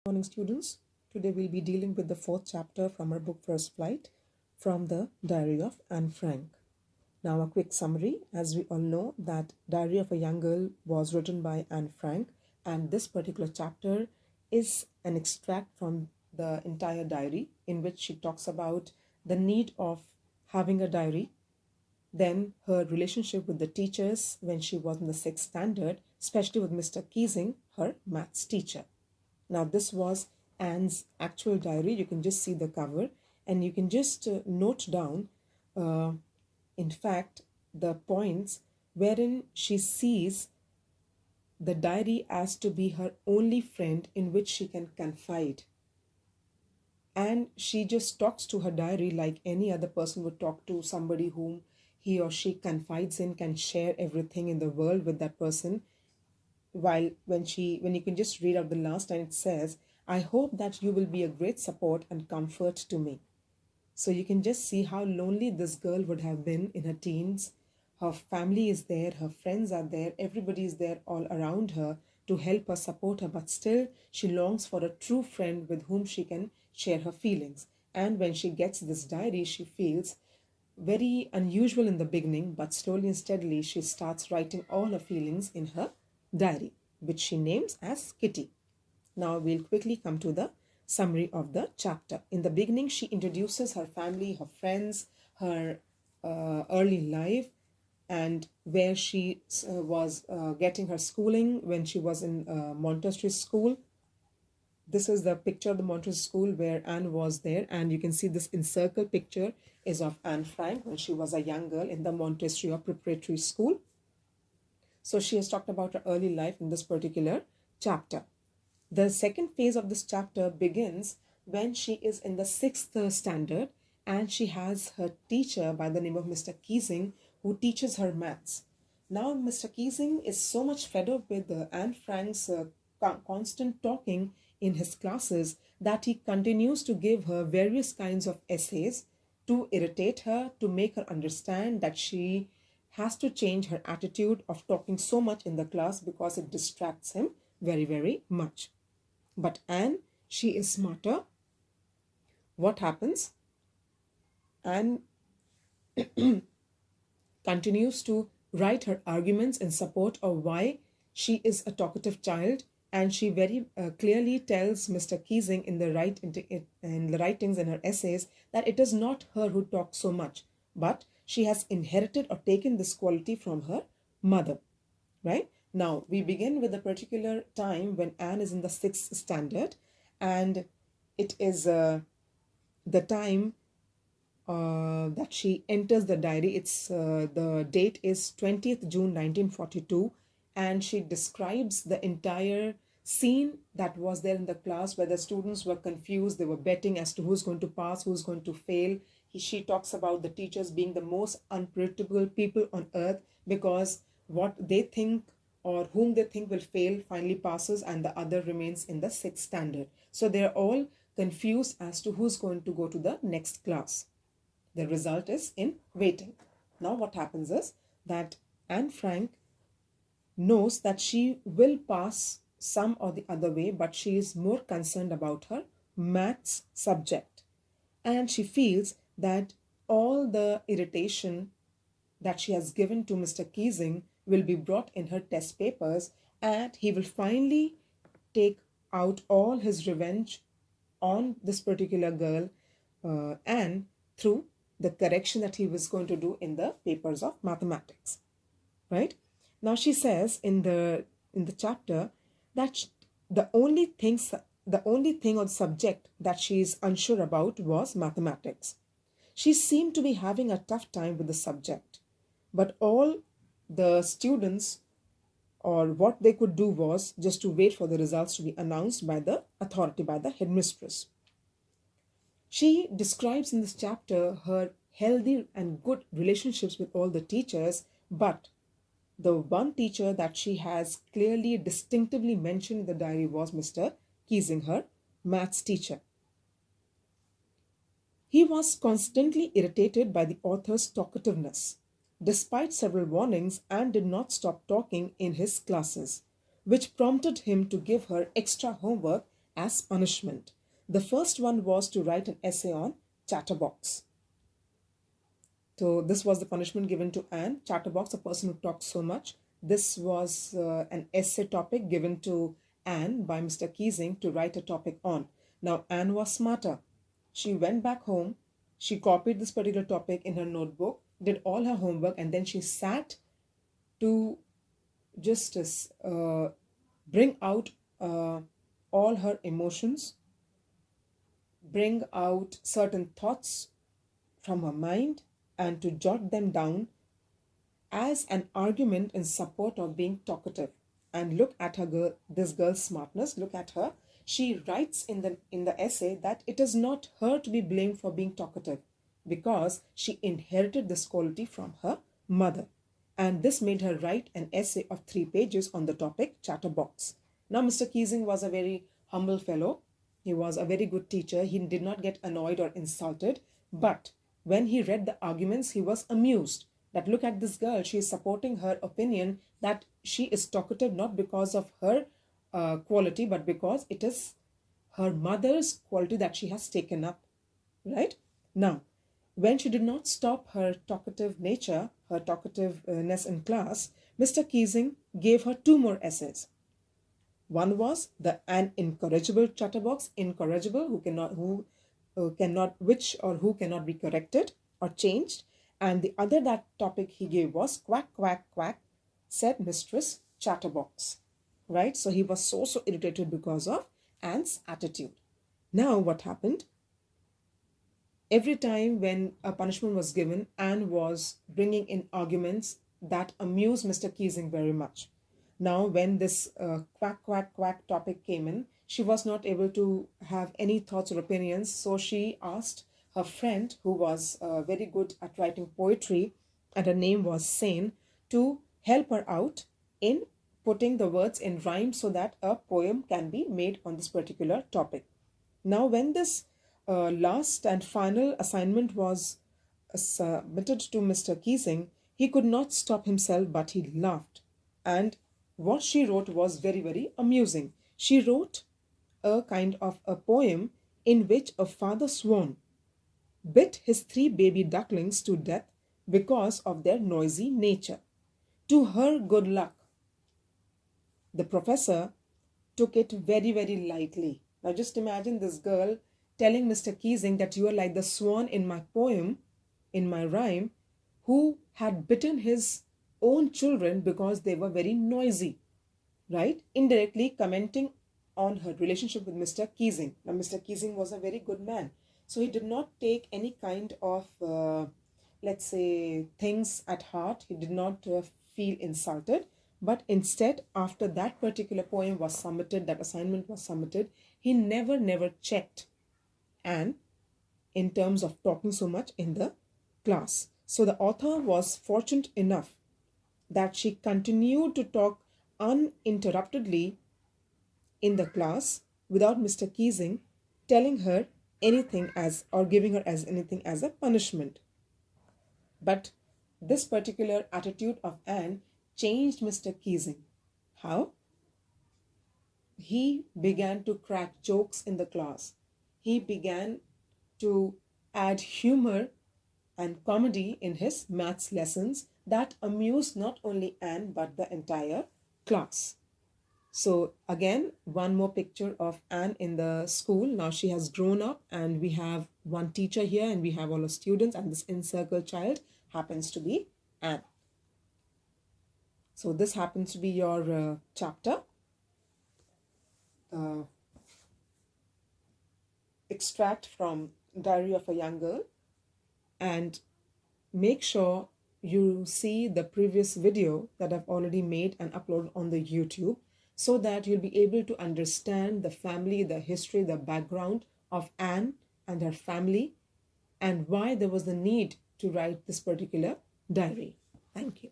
Morning, students. Today we'll be dealing with the fourth chapter from our book First Flight from the Diary of Anne Frank. Now, a quick summary. As we all know, that Diary of a Young Girl was written by Anne Frank, and this particular chapter is an extract from the entire diary in which she talks about the need of having a diary, then her relationship with the teachers when she was in the sixth standard, especially with Mr. Keesing, her maths teacher. Now, this was Anne's actual diary. You can just see the cover and you can just note down, uh, in fact, the points wherein she sees the diary as to be her only friend in which she can confide. And she just talks to her diary like any other person would talk to somebody whom he or she confides in, can share everything in the world with that person. While when you can just read out the last line, it says, I hope that you will be a great support and comfort to me. So you can just see how lonely this girl would have been in her teens. Her family is there, her friends are there, everybody is there all around her to help her, support her, but still she longs for a true friend with whom she can share her feelings. And when she gets this diary, she feels very unusual in the beginning, but slowly and steadily she starts writing all her feelings in her diary, which she names as Kitty. Now we'll quickly come to the summary of the chapter. In the beginning, she introduces her family, her friends, her early life, and where she was getting her schooling when she was in Montessori school. This is the picture of the Montessori school where Anne was there, and you can see this encircled picture is of Anne Frank when she was a young girl in the Montessori or preparatory school. So she has talked about her early life in this particular chapter. The second phase of this chapter begins when she is in the sixth standard and she has her teacher by the name of Mr. Keesing who teaches her maths. Now, Mr. Keesing is so much fed up with Anne Frank's constant talking in his classes that he continues to give her various kinds of essays to irritate her, to make her understand that she has to change her attitude of talking so much in the class because it distracts him very, very much. But Anne, she is smarter. What happens? Anne continues to write her arguments in support of why she is a talkative child, and she very clearly tells Mr. Keesing in the writings in her essays that it is not her who talks so much, but she has inherited or taken this quality from her mother. Right? Now, we begin with a particular time when Anne is in the sixth standard, and it is the time that she enters the diary. It's the date is 20th June 1942, and she describes the entire scene that was there in the class where the students were confused. They were betting as to who's going to pass, who's going to fail. She talks about the teachers being the most unpredictable people on earth because what they think or whom they think will fail finally passes and the other remains in the sixth standard. So they're all confused as to who's going to go to the next class. The result is in waiting. Now, what happens is that Anne Frank knows that she will pass some or the other way, but she is more concerned about her maths subject. And she feels that all the irritation that she has given to Mr. Keesing will be brought in her test papers, and he will finally take out all his revenge on this particular girl, Anne, through the correction that he was going to do in the papers of mathematics. Right? Now she says in the chapter that the only thing or subject that she is unsure about was mathematics. She seemed to be having a tough time with the subject, but all the students or what they could do was just to wait for the results to be announced by the authority, by the headmistress. She describes in this chapter her healthy and good relationships with all the teachers, but the one teacher that she has clearly, distinctively mentioned in the diary was Mr. Keesing, her maths teacher. He was constantly irritated by the author's talkativeness, despite several warnings, and did not stop talking in his classes, which prompted him to give her extra homework as punishment. The first one was to write an essay on chatterbox. So this was the punishment given to Anne. Chatterbox, a person who talks so much. This was an essay topic given to Anne by Mr. Keesing to write a topic on. Now Anne was smarter. She went back home. She copied this particular topic in her notebook, did all her homework, and then she sat to just bring out all her emotions, bring out certain thoughts from her mind, and to jot them down as an argument in support of being talkative. And look at this girl's smartness. Look at her. She writes in the essay that it is not her to be blamed for being talkative because she inherited this quality from her mother. And this made her write an essay of 3 pages on the topic chatterbox. Now, Mr. Keesing was a very humble fellow. He was a very good teacher. He did not get annoyed or insulted. But when he read the arguments, he was amused that look at this girl. She is supporting her opinion that she is talkative not because of her quality, but because it is her mother's quality that she has taken up. Right? Now, when she did not stop her talkative nature, her talkativeness in class, Mr. Keesing gave her 2 more essays. One was an incorrigible chatterbox, incorrigible, who cannot be corrected or changed. And the other that topic he gave was quack, quack, quack, said Mistress Chatterbox. Right? So he was so irritated because of Anne's attitude. Now what happened? Every time when a punishment was given, Anne was bringing in arguments that amused Mr. Keesing very much. Now, when this quack, quack, quack topic came in, she was not able to have any thoughts or opinions. So she asked her friend, who was very good at writing poetry, and her name was Sane, to help her out in putting the words in rhyme so that a poem can be made on this particular topic. Now, when this last and final assignment was submitted to Mr. Keesing, he could not stop himself, but he laughed. And what she wrote was very, very amusing. She wrote a kind of a poem in which a father swan bit his 3 baby ducklings to death because of their noisy nature. To her good luck, the professor took it very, very lightly. Now just imagine this girl telling Mr. Keesing that you are like the swan in my poem, in my rhyme, who had bitten his own children because they were very noisy, right? Indirectly commenting on her relationship with Mr. Keesing. Now, Mr. Keesing was a very good man. So he did not take any kind of, let's say, things at heart. He did not feel insulted. But instead, after that particular poem was submitted, that assignment was submitted, he never checked Anne in terms of talking so much in the class. So the author was fortunate enough that she continued to talk uninterruptedly in the class without Mr. Keesing telling her anything as or giving her as anything as a punishment. But this particular attitude of Anne changed Mr. Keesing. How? He began to crack jokes in the class. He began to add humor and comedy in his maths lessons that amused not only Anne but the entire class. So again, one more picture of Anne in the school. Now she has grown up and we have one teacher here and we have all the students, and this encircled child happens to be Anne. So this happens to be your chapter. Extract from Diary of a Young Girl, and make sure you see the previous video that I've already made and uploaded on the YouTube, so that you'll be able to understand the family, the history, the background of Anne and her family, and why there was the need to write this particular diary. Thank you.